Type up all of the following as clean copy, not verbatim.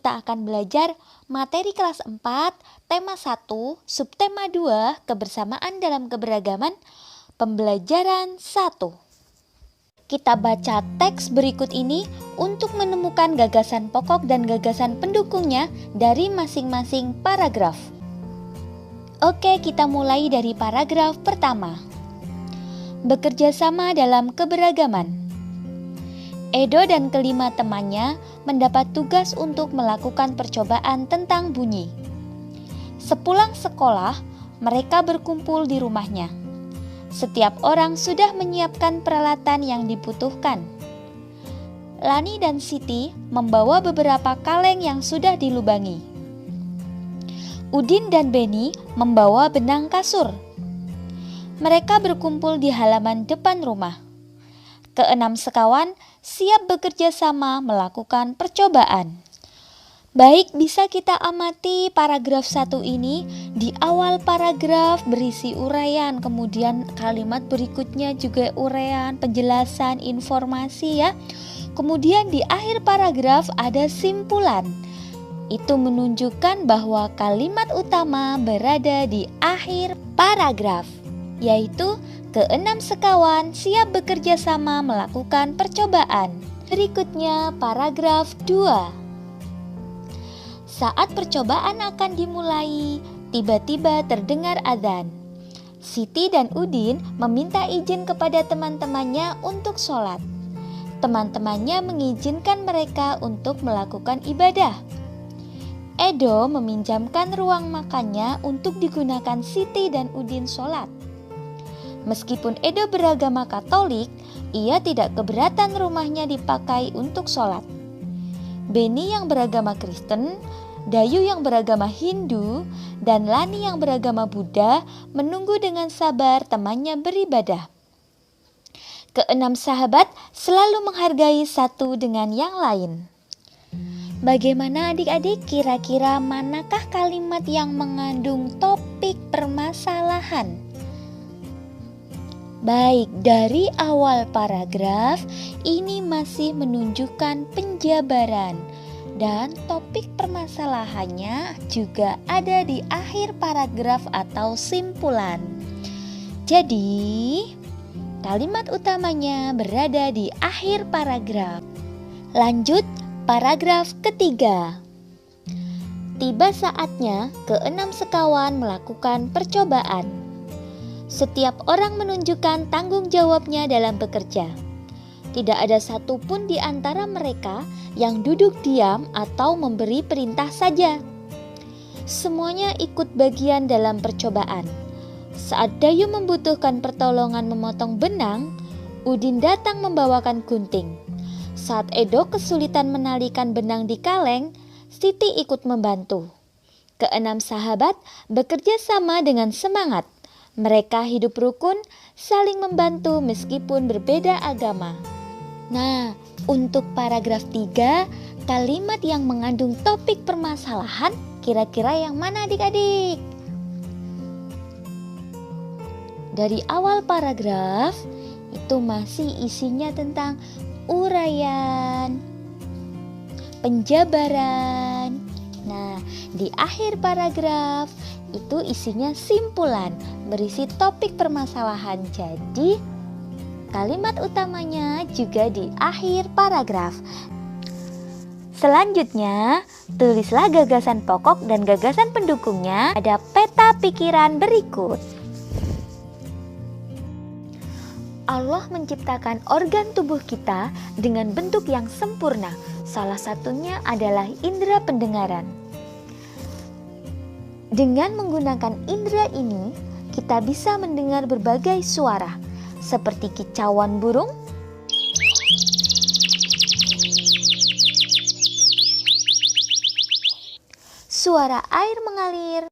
kita akan belajar materi kelas 4, tema 1, subtema 2, kebersamaan dalam keberagaman, pembelajaran 1. Kita baca teks berikut ini untuk menemukan gagasan pokok dan gagasan pendukungnya dari masing-masing paragraf. Oke, kita mulai dari paragraf pertama. Bekerja sama dalam keberagaman. Edo dan kelima temannya mendapat tugas untuk melakukan percobaan tentang bunyi. Sepulang sekolah, mereka berkumpul di rumahnya. Setiap orang sudah menyiapkan peralatan yang dibutuhkan. Lani dan Siti membawa beberapa kaleng yang sudah dilubangi. Udin dan Beni membawa benang kasur. Mereka berkumpul di halaman depan rumah. Keenam sekawan siap bekerja sama melakukan percobaan. Baik, bisa kita amati paragraf 1 ini. Di awal paragraf berisi uraian, kemudian kalimat berikutnya juga uraian, penjelasan, informasi ya. Kemudian di akhir paragraf ada simpulan. Itu menunjukkan bahwa kalimat utama berada di akhir paragraf, yaitu keenam sekawan siap bekerja sama melakukan percobaan. Berikutnya paragraf 2. Saat percobaan akan dimulai, tiba-tiba terdengar adzan. Siti dan Udin meminta izin kepada teman-temannya untuk sholat. Teman-temannya mengizinkan mereka untuk melakukan ibadah. Edo meminjamkan ruang makannya untuk digunakan Siti dan Udin sholat. Meskipun Edo beragama Katolik, ia tidak keberatan rumahnya dipakai untuk sholat. Beni yang beragama Kristen, Dayu yang beragama Hindu, dan Lani yang beragama Buddha menunggu dengan sabar temannya beribadah. Keenam sahabat selalu menghargai satu dengan yang lain. Bagaimana adik-adik, kira-kira manakah kalimat yang mengandung topik permasalahan? Baik, dari awal paragraf ini masih menunjukkan penjabaran dan topik permasalahannya juga ada di akhir paragraf atau simpulan. Jadi, kalimat utamanya berada di akhir paragraf. Lanjut paragraf ketiga. Tiba saatnya keenam sekawan melakukan percobaan. Setiap orang menunjukkan tanggung jawabnya dalam bekerja. Tidak ada satupun di antara mereka yang duduk diam atau memberi perintah saja. Semuanya ikut bagian dalam percobaan. Saat Dayu membutuhkan pertolongan memotong benang, Udin datang membawakan gunting. Saat Edo kesulitan menalikan benang di kaleng, Siti ikut membantu. Keenam sahabat bekerja sama dengan semangat. Mereka hidup rukun, saling membantu meskipun berbeda agama. Nah, untuk paragraf 3, kalimat yang mengandung topik permasalahan, kira-kira yang mana adik-adik? Dari awal paragraf, itu masih isinya tentang uraian, penjabaran. Nah, di akhir paragraf itu isinya simpulan, berisi topik permasalahan. Jadi, kalimat utamanya juga di akhir paragraf. Selanjutnya, tulislah gagasan pokok dan gagasan pendukungnya pada peta pikiran berikut. Allah menciptakan organ tubuh kita dengan bentuk yang sempurna. Salah satunya adalah indera pendengaran. Dengan menggunakan indera ini, kita bisa mendengar berbagai suara, seperti kicauan burung, suara air mengalir,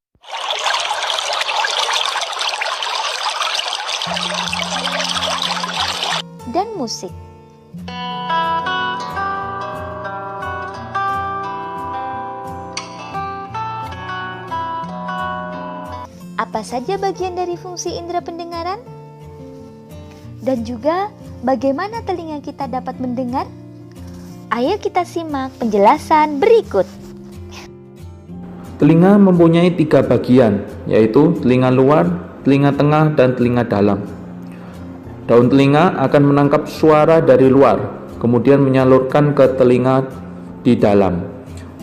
dan musik. Apa saja bagian dari fungsi indera pendengaran? Dan juga bagaimana telinga kita dapat mendengar? Ayo kita simak penjelasan berikut. Telinga mempunyai 3 bagian, yaitu telinga luar, telinga tengah, dan telinga dalam. Daun telinga akan menangkap suara dari luar, kemudian menyalurkan ke telinga di dalam.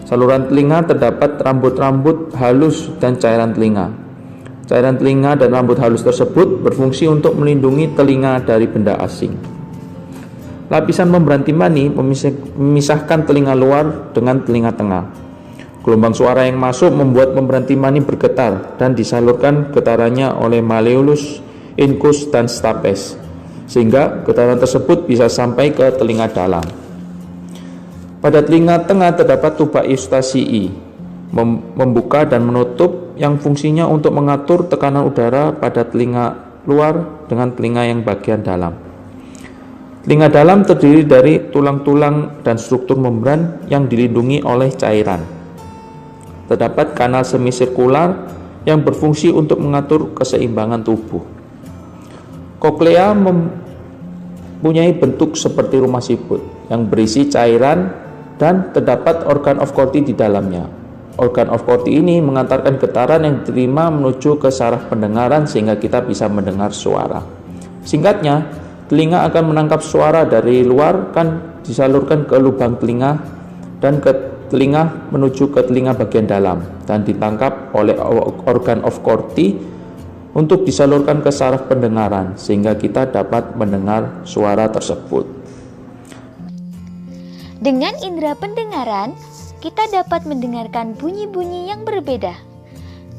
Saluran telinga terdapat rambut-rambut halus dan cairan telinga. Cairan telinga dan rambut halus tersebut berfungsi untuk melindungi telinga dari benda asing. Lapisan membran timpani memisahkan telinga luar dengan telinga tengah. Gelombang suara yang masuk membuat membran timpani bergetar dan disalurkan getarannya oleh malleolus, incus, dan stapes, sehingga getaran tersebut bisa sampai ke telinga dalam. Pada telinga tengah terdapat tuba eustasii, membuka dan menutup, yang fungsinya untuk mengatur tekanan udara pada telinga luar dengan telinga yang bagian dalam. Telinga dalam terdiri dari tulang-tulang dan struktur membran yang dilindungi oleh cairan. Terdapat kanal semisirkular yang berfungsi untuk mengatur keseimbangan tubuh. Koklea mempunyai bentuk seperti rumah siput yang berisi cairan dan terdapat organ of Corti di dalamnya. Organ of Corti ini mengantarkan getaran yang diterima menuju ke saraf pendengaran sehingga kita bisa mendengar suara. Singkatnya, telinga akan menangkap suara dari luar kan disalurkan ke lubang telinga dan ke telinga menuju ke telinga bagian dalam dan ditangkap oleh organ of Corti untuk disalurkan ke saraf pendengaran sehingga kita dapat mendengar suara tersebut. Dengan indera pendengaran, kita dapat mendengarkan bunyi-bunyi yang berbeda.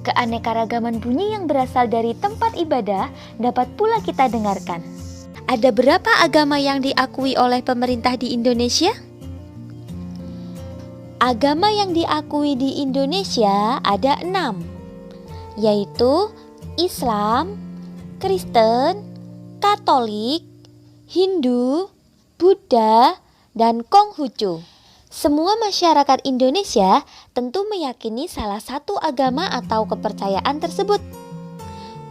Keanekaragaman bunyi yang berasal dari tempat ibadah dapat pula kita dengarkan. Ada berapa agama yang diakui oleh pemerintah di Indonesia? Agama yang diakui di Indonesia ada 6, yaitu Islam, Kristen, Katolik, Hindu, Buddha, dan Konghucu. Semua masyarakat Indonesia tentu meyakini salah satu agama atau kepercayaan tersebut.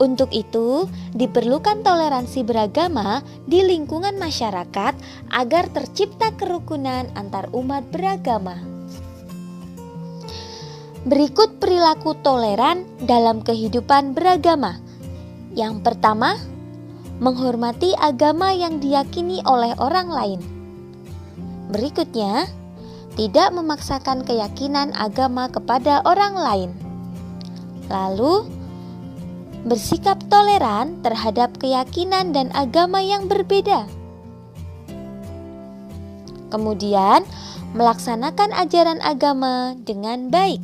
Untuk itu, diperlukan toleransi beragama di lingkungan masyarakat agar tercipta kerukunan antar umat beragama. Berikut perilaku toleran dalam kehidupan beragama. Yang pertama, menghormati agama yang diyakini oleh orang lain. Berikutnya, tidak memaksakan keyakinan agama kepada orang lain. Lalu, bersikap toleran terhadap keyakinan dan agama yang berbeda. Kemudian, melaksanakan ajaran agama dengan baik.